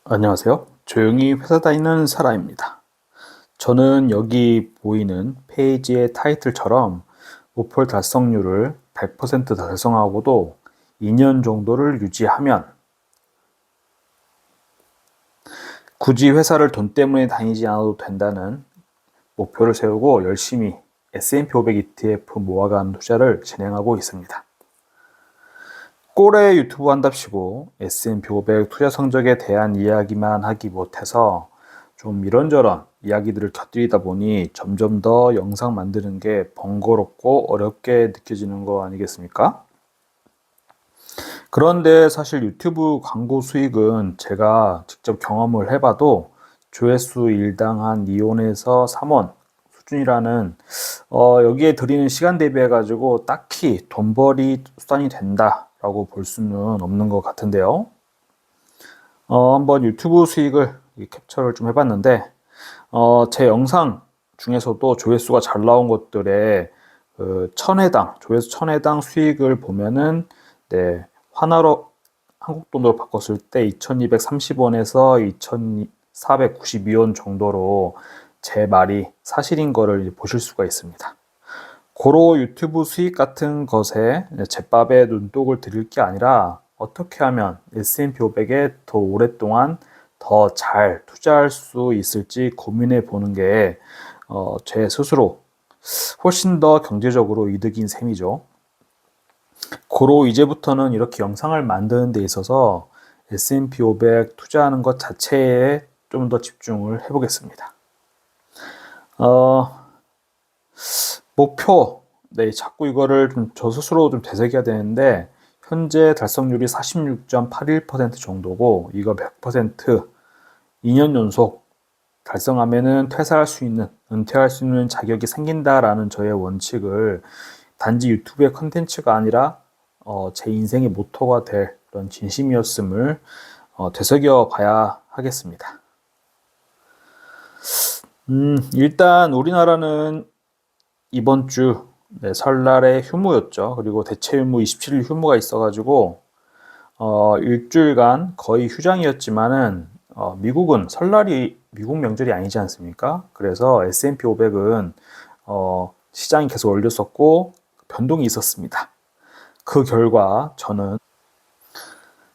안녕하세요. 조용히 회사 다니는 사람입니다. 저는 여기 보이는 페이지의 타이틀처럼 목표 달성률을 100% 달성하고도 2년 정도를 유지하면 굳이 회사를 돈 때문에 다니지 않아도 된다는 목표를 세우고 열심히 S&P 500 ETF 모아가는 투자를 진행하고 있습니다. 꼴의 유튜브 한답시고 S&P 500 투자 성적에 대한 이야기만 하기 못해서 좀 이런저런 이야기들을 곁들이다 보니 점점 더 영상 만드는 게 번거롭고 어렵게 느껴지는 거 아니겠습니까? 그런데 사실 유튜브 광고 수익은 제가 직접 경험을 해봐도 조회수 일당 한 2원에서 3원 수준이라는 여기에 들이는 시간 대비해 가지고 딱히 돈벌이 수단이 된다라고 볼 수는 없는 것 같은데요. 한번 유튜브 수익을 캡처를 좀 해봤는데 제 영상 중에서도 조회수가 잘 나온 것들의 천회당 조회수 천회당 수익을 보면은 네, 하나로 한국 돈으로 바꿨을 때 2230원에서 2492원 정도로 제 말이 사실인 거를 보실 수가 있습니다. 고로 유튜브 수익 같은 것에 제밥에 눈독을 들일 게 아니라 어떻게 하면 S&P 500에 더 오랫동안 더 잘 투자할 수 있을지 고민해 보는 게 제 스스로 훨씬 더 경제적으로 이득인 셈이죠. 고로 이제부터는 이렇게 영상을 만드는 데 있어서 S&P 500 투자하는 것 자체에 좀 더 집중을 해보겠습니다. 목표, 네, 자꾸 이거를 좀 저 스스로 좀 되새겨야 되는데, 현재 달성률이 46.81% 정도고, 이거 100% 2년 연속 달성하면은 퇴사할 수 있는, 은퇴할 수 있는 자격이 생긴다라는 저의 원칙을 단지 유튜브의 컨텐츠가 아니라 제 인생의 모토가 될 그런 진심이었음을 되새겨 봐야 하겠습니다. 일단 우리나라는 이번 주 설날에 휴무였죠. 그리고 대체 휴무 27일 휴무가 있어가지고 일주일간 거의 휴장이었지만은 미국은 설날이 미국 명절이 아니지 않습니까? 그래서 S&P 500은 시장이 계속 올렸었고 변동이 있었습니다. 그 결과 저는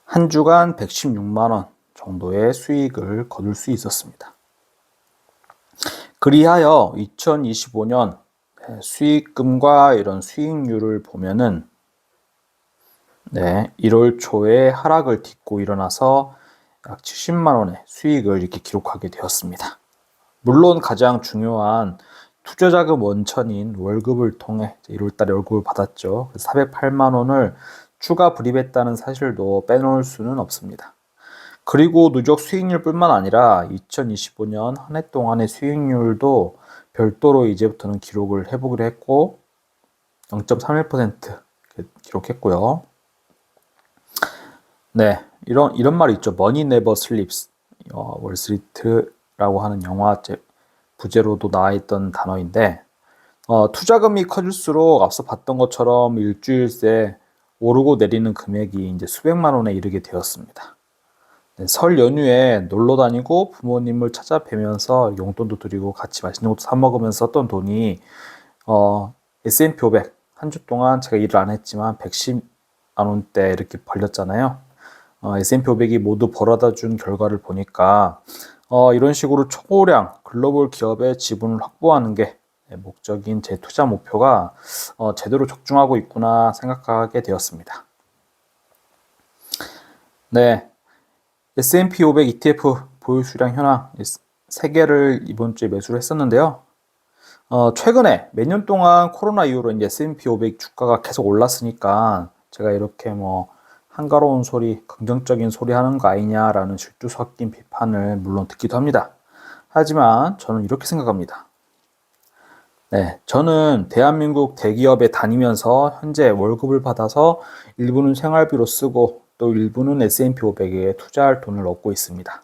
한 주간 116만 원 정도의 수익을 거둘 수 있었습니다. 그리하여 2025년 수익금과 이런 수익률을 보면은 1월 초에 하락을 딛고 일어나서 약 70만 원의 수익을 이렇게 기록하게 되었습니다. 물론 가장 중요한 투자자금 원천인 월급을 통해 1월 달에 월급을 받았죠. 408만 원을 추가 불입했다는 사실도 빼놓을 수는 없습니다. 그리고 누적 수익률 뿐만 아니라 2025년 한 해 동안의 수익률도 별도로 이제부터는 기록을 해보기로 했고 0.31% 기록했고요. 네, 이런 말이 있죠. Money never sleeps. 월스트리트라고 하는 영화 부제로도 나와 있던 단어인데 투자금이 커질수록 앞서 봤던 것처럼 일주일 새 오르고 내리는 금액이 이제 수백만 원에 이르게 되었습니다. 네, 설 연휴에 놀러 다니고 부모님을 찾아뵈면서 용돈도 드리고 같이 맛있는 것도 사 먹으면서 썼던 돈이 S&P 500 한 주 동안 제가 일을 안 했지만 110만 원대 이렇게 벌렸잖아요. S&P 500이 모두 벌어다 준 결과를 보니까 이런 식으로 초고량 글로벌 기업의 지분을 확보하는 게 목적인 제 투자 목표가 제대로 적중하고 있구나 생각하게 되었습니다. 네, S&P 500 ETF 보유 수량 현황 3개를 이번 주에 매수를 했었는데요. 최근에 몇 년 동안 코로나 이후로 이제 S&P 500 주가가 계속 올랐으니까 제가 이렇게 뭐 한가로운 소리, 긍정적인 소리 하는 거 아니냐라는 질투 섞인 비판을 물론 듣기도 합니다. 하지만 저는 이렇게 생각합니다. 네, 저는 대한민국 대기업에 다니면서 현재 월급을 받아서 일부는 생활비로 쓰고 또 일부는 S&P 500에 투자할 돈을 얻고 있습니다.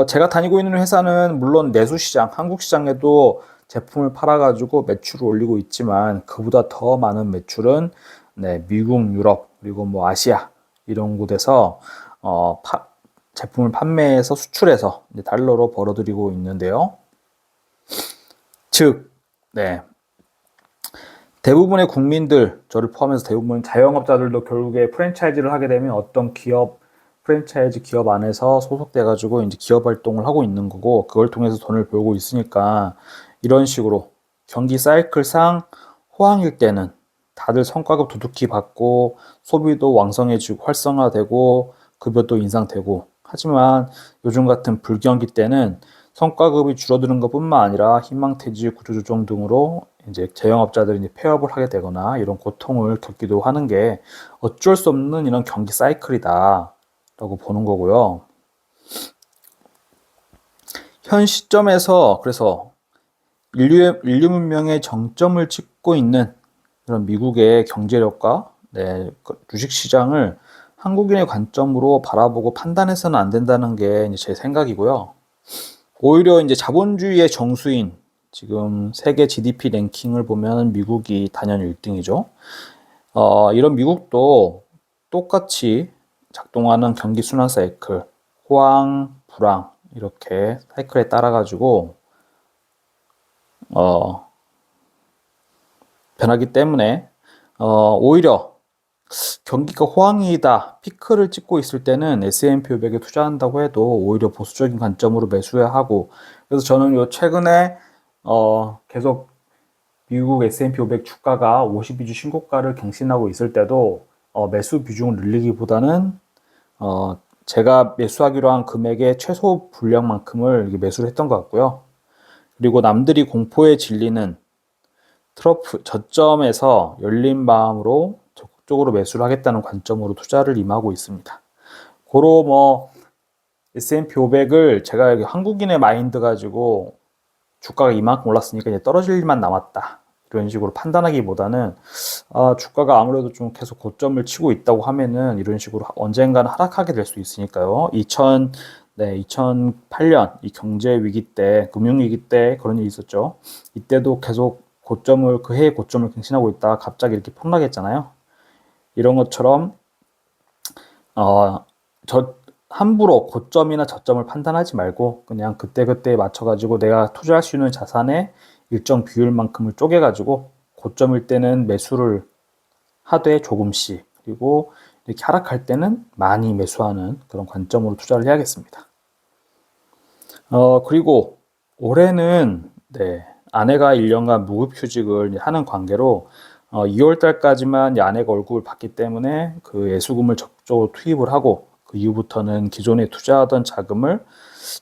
제가 다니고 있는 회사는 물론 내수시장, 한국 시장에도 제품을 팔아가지고 매출을 올리고 있지만 그보다 더 많은 매출은 미국, 유럽, 그리고 뭐 아시아 이런 곳에서 제품을 판매해서 수출해서 이제 달러로 벌어들이고 있는데요. 즉, 네. 대부분의 국민들, 저를 포함해서 대부분 자영업자들도 결국에 프랜차이즈를 하게 되면 어떤 기업, 프랜차이즈 기업 안에서 소속돼가지고 이제 기업 활동을 하고 있는 거고, 그걸 통해서 돈을 벌고 있으니까, 이런 식으로 경기 사이클상 호황일 때는 다들 성과급 두둑히 받고, 소비도 왕성해지고, 활성화되고, 급여도 인상되고, 하지만 요즘 같은 불경기 때는 성과급이 줄어드는 것뿐만 아니라 희망퇴직, 구조조정 등으로 이제 자영업자들이 이제 폐업을 하게 되거나 이런 고통을 겪기도 하는 게 어쩔 수 없는 이런 경기 사이클이다라고 보는 거고요. 현 시점에서 그래서 인류 문명의 정점을 찍고 있는 그런 미국의 경제력과 주식 시장을 한국인의 관점으로 바라보고 판단해서는 안 된다는 게 제 생각이고요. 오히려 이제 자본주의의 정수인 지금 세계 GDP 랭킹을 보면 미국이 단연 1등이죠. 이런 미국도 똑같이 작동하는 경기 순환 사이클, 호황, 불황 이렇게 사이클에 따라 가지고 변하기 때문에 오히려 경기가 호황이다, 피크를 찍고 있을 때는 S&P 500에 투자한다고 해도 오히려 보수적인 관점으로 매수해야 하고, 그래서 저는 요 최근에 계속 미국 S&P 500 주가가 52주 신고가를 갱신하고 있을 때도 매수 비중을 늘리기보다는 제가 매수하기로 한 금액의 최소 분량만큼을 매수를 했던 것 같고요. 그리고 남들이 공포에 질리는 트러프 저점에서 열린 마음으로 적극적으로 매수를 하겠다는 관점으로 투자를 임하고 있습니다. 고로 S&P 500을 제가 한국인의 마인드 가지고 주가가 이만큼 올랐으니까 이제 떨어질 일만 남았다, 이런 식으로 판단하기보다는 주가가 아무래도 좀 계속 고점을 치고 있다고 하면은 이런 식으로 언젠가는 하락하게 될 수 있으니까요. 2008년 이 경제 위기 때, 금융 위기 때 그런 일이 있었죠. 이때도 계속 그 해의 고점을 갱신하고 있다가 갑자기 이렇게 폭락했잖아요. 이런 것처럼 함부로 고점이나 저점을 판단하지 말고 그냥 그때그때에 맞춰가지고 내가 투자할 수 있는 자산의 일정 비율만큼을 쪼개가지고 고점일 때는 매수를 하되 조금씩, 그리고 이렇게 하락할 때는 많이 매수하는 그런 관점으로 투자를 해야겠습니다. 그리고 올해는 아내가 1년간 무급휴직을 하는 관계로 2월 달까지만 아내가 월급을 받기 때문에 그 예수금을 적극적으로 투입을 하고, 그 이후부터는 기존에 투자하던 자금을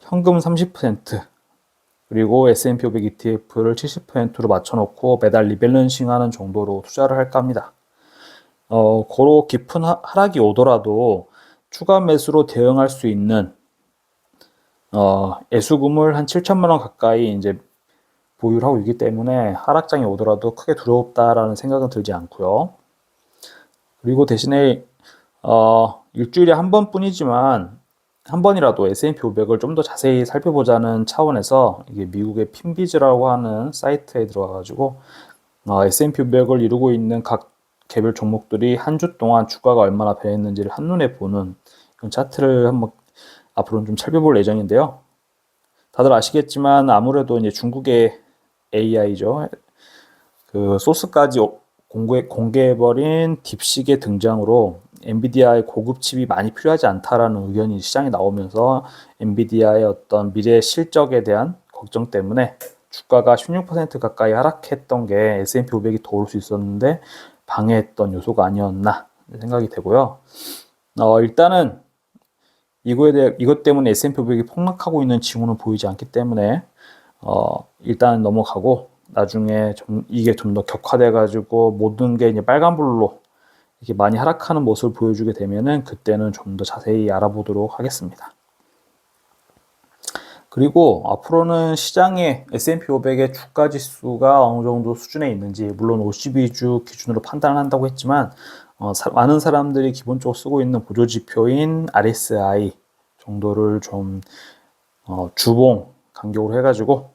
현금 30% 그리고 S&P 500 ETF를 70%로 맞춰놓고 매달 리밸런싱 하는 정도로 투자를 할까 합니다. 고로 깊은 하락이 오더라도 추가 매수로 대응할 수 있는 예수금을 한 7천만 원 가까이 이제 보유를 하고 있기 때문에 하락장이 오더라도 크게 두렵다라는 생각은 들지 않고요. 그리고 대신에 일주일에 한 번뿐이지만 한 번이라도 S&P 500을 좀 더 자세히 살펴보자는 차원에서 이게 미국의 핀비즈라고 하는 사이트에 들어가가지고 S&P 500을 이루고 있는 각 개별 종목들이 한 주 동안 주가가 얼마나 변했는지를 한눈에 보는 그런 차트를 한번 앞으로는 좀 살펴볼 예정인데요. 다들 아시겠지만 아무래도 이제 중국의 AI죠. 그 소스까지 공개해버린 딥식의 등장으로 엔비디아의 고급 칩이 많이 필요하지 않다라는 의견이 시장에 나오면서 엔비디아의 어떤 미래 실적에 대한 걱정 때문에 주가가 16% 가까이 하락했던 게 S&P 500이 더 오를 수 있었는데 방해했던 요소가 아니었나 생각이 되고요. 일단은 이것 때문에 S&P 500이 폭락하고 있는 징후는 보이지 않기 때문에 일단 넘어가고, 나중에 이게 좀 더 격화돼 가지고 모든 게 이제 빨간불로 이렇게 많이 하락하는 모습을 보여주게 되면은 그때는 좀 더 자세히 알아보도록 하겠습니다. 그리고 앞으로는 시장의 S&P 500의 주가 지수가 어느 정도 수준에 있는지, 물론 52주 기준으로 판단을 한다고 했지만 많은 사람들이 기본적으로 쓰고 있는 보조지표인 RSI 정도를 좀 주봉 간격으로 해가지고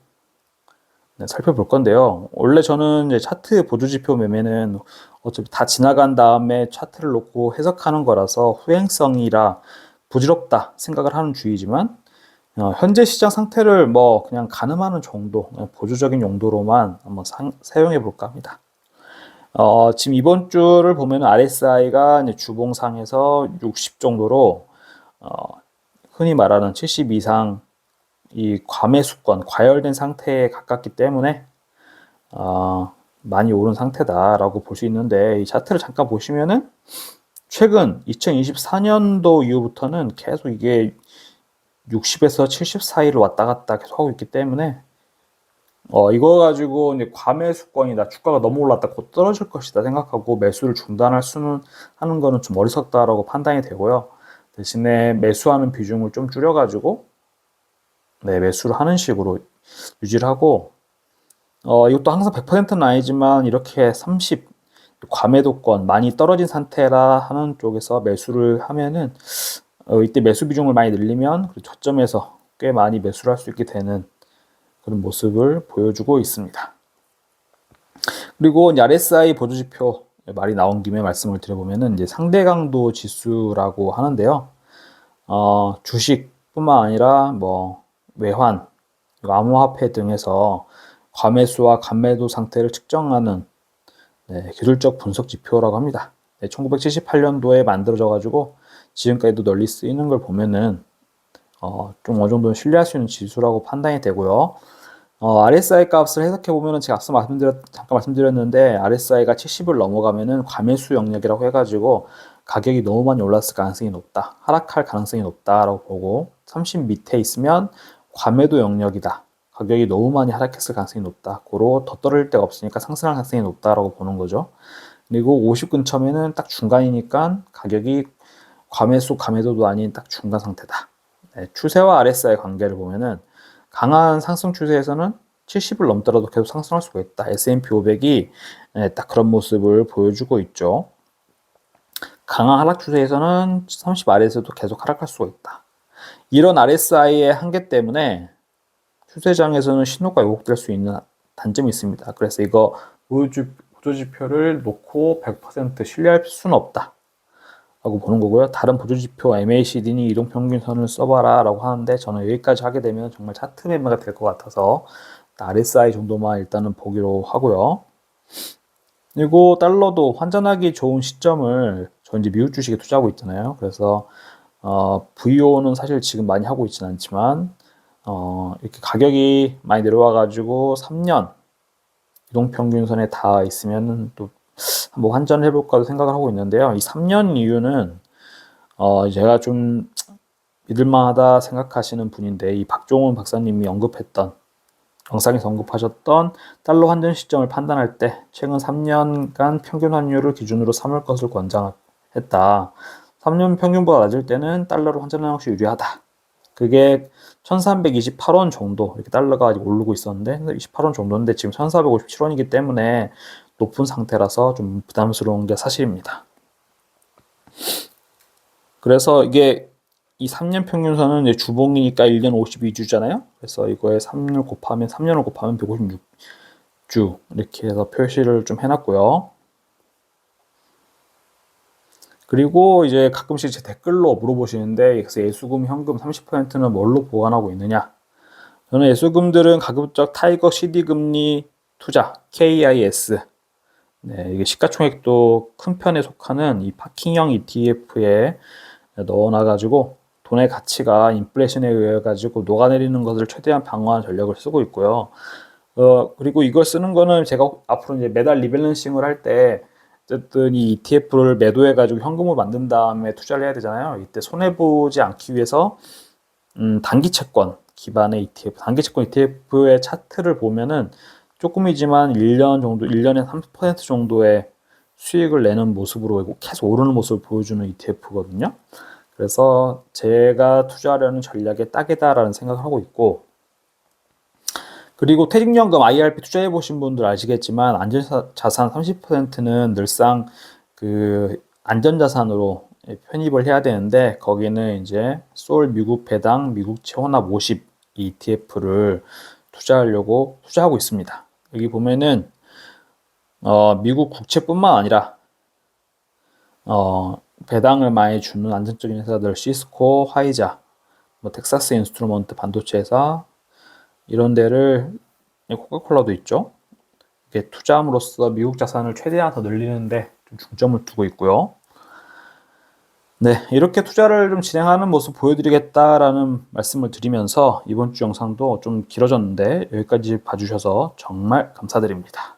살펴볼 건데요. 원래 저는 이제 차트 보조지표 매매는 어차피 다 지나간 다음에 차트를 놓고 해석하는 거라서 후행성이라 부질없다 생각을 하는 주의지만 현재 시장 상태를 뭐 그냥 가늠하는 정도, 보조적인 용도로만 한번 사용해 볼까 합니다. 지금 이번 주를 보면 RSI가 주봉상에서 60 정도로 흔히 말하는 70 이상 이 과매수권, 과열된 상태에 가깝기 때문에 많이 오른 상태다라고 볼 수 있는데, 이 차트를 잠깐 보시면은 최근 2024년도 이후부터는 계속 이게 60에서 70 사이를 왔다 갔다 계속 하고 있기 때문에 이거 가지고 이제 과매수권이다, 주가가 너무 올랐다, 곧 떨어질 것이다 생각하고 매수를 중단할 수는 하는 거는 좀 어리석다라고 판단이 되고요. 대신에 매수하는 비중을 좀 줄여가지고 매수를 하는 식으로 유지를 하고, 이것도 항상 100%는 아니지만 이렇게 30 과매도권 많이 떨어진 상태라 하는 쪽에서 매수를 하면은 이때 매수 비중을 많이 늘리면 저점에서 꽤 많이 매수를 할 수 있게 되는 그런 모습을 보여주고 있습니다. 그리고 RSI 보조지표 말이 나온 김에 말씀을 드려보면은 이제 상대 강도 지수라고 하는데요. 주식뿐만 아니라 뭐 외환, 암호화폐 등에서 과매수와 간매도 상태를 측정하는 기술적 분석 지표라고 합니다. 1978년도에 만들어져 가지고 지금까지도 널리 쓰이는 걸 보면은 좀 어느 정도는 신뢰할 수 있는 지수라고 판단이 되고요. RSI 값을 해석해 보면은 제가 앞서 잠깐 말씀드렸는데, RSI가 70을 넘어가면은 과매수 영역이라고 해가지고 가격이 너무 많이 올랐을 가능성이 높다, 하락할 가능성이 높다라고 보고, 30 밑에 있으면 과매도 영역이다, 가격이 너무 많이 하락했을 가능성이 높다, 고로 더 떨어질 데가 없으니까 상승할 가능성이 높다라고 보는 거죠. 그리고 50 근처면은 딱 중간이니까 가격이 과매수, 과매도도 아닌 딱 중간 상태다. 추세와 RSI 관계를 보면은 강한 상승 추세에서는 70을 넘더라도 계속 상승할 수가 있다. S&P 500이 딱 그런 모습을 보여주고 있죠. 강한 하락 추세에서는 30 아래에서도 계속 하락할 수가 있다. 이런 RSI의 한계 때문에 추세장에서는 신호가 왜곡될 수 있는 단점이 있습니다. 그래서 이거 보조지표를 놓고 100% 신뢰할 수는 없다 라고 보는 거고요. 다른 보조지표 MACD니 이동평균선을 써봐라 라고 하는데, 저는 여기까지 하게 되면 정말 차트 매매가 될 것 같아서 RSI 정도만 일단은 보기로 하고요. 그리고 달러도 환전하기 좋은 시점을, 저 이제 미국 주식에 투자하고 있잖아요. 그래서 VO는 사실 지금 많이 하고 있지는 않지만 이렇게 가격이 많이 내려와 가지고 3년 이동평균선에 닿아 있으면 또 한번 환전을 해볼까도 생각을 하고 있는데요. 이 3년 이유는 제가 좀 믿을만하다 생각하시는 분인데, 이 박종훈 박사님이 언급했던, 영상에서 언급하셨던 달러 환전 시점을 판단할 때 최근 3년간 평균 환율을 기준으로 삼을 것을 권장했다. 3년 평균보다 낮을 때는 달러로 환전하는 것이 유리하다. 그게 1328원 정도, 이렇게 달러가 아직 오르고 있었는데 28원 정도인데 지금 1457원이기 때문에 높은 상태라서 좀 부담스러운 게 사실입니다. 그래서 이게 이 3년 평균선은 이제 주봉이니까 1년 52주잖아요. 그래서 이거에 3년을 곱하면 156주 이렇게 해서 표시를 좀 해놨고요. 그리고 이제 가끔씩 제 댓글로 물어보시는데, 그래서 예수금 현금 30%는 뭘로 보관하고 있느냐? 저는 예수금들은 가급적 타이거 CD 금리 투자 KIS, 이게 시가총액도 큰 편에 속하는 이 파킹형 ETF에 넣어놔가지고 돈의 가치가 인플레이션에 의해 가지고 녹아내리는 것을 최대한 방어하는 전략을 쓰고 있고요. 그리고 이걸 쓰는 거는 제가 앞으로 이제 매달 리밸런싱을 할 때 어쨌든 이 ETF를 매도해 가지고 현금을 만든 다음에 투자를 해야 되잖아요. 이때 손해 보지 않기 위해서 단기 채권 기반의 ETF, 단기 채권 ETF의 차트를 보면은 조금이지만 1년 정도, 1년에 30% 정도의 수익을 내는 모습으로 계속 오르는 모습을 보여주는 ETF거든요. 그래서 제가 투자하려는 전략에 딱이다라는 생각을 하고 있고, 그리고 퇴직연금 IRP 투자해 보신 분들 아시겠지만 안전자산 30%는 늘상 그 안전자산으로 편입을 해야 되는데, 거기는 이제 솔 미국 배당 미국채 혼합 50 ETF를 투자하고 있습니다. 여기 보면은 미국 국채뿐만 아니라 배당을 많이 주는 안정적인 회사들, 시스코, 화이자, 뭐 텍사스 인스트루먼트 반도체 회사 이런 데를, 코카콜라도 있죠. 이렇게 투자함으로써 미국 자산을 최대한 더 늘리는데 좀 중점을 두고 있고요. 네, 이렇게 투자를 좀 진행하는 모습 보여드리겠다라는 말씀을 드리면서 이번 주 영상도 좀 길어졌는데 여기까지 봐주셔서 정말 감사드립니다.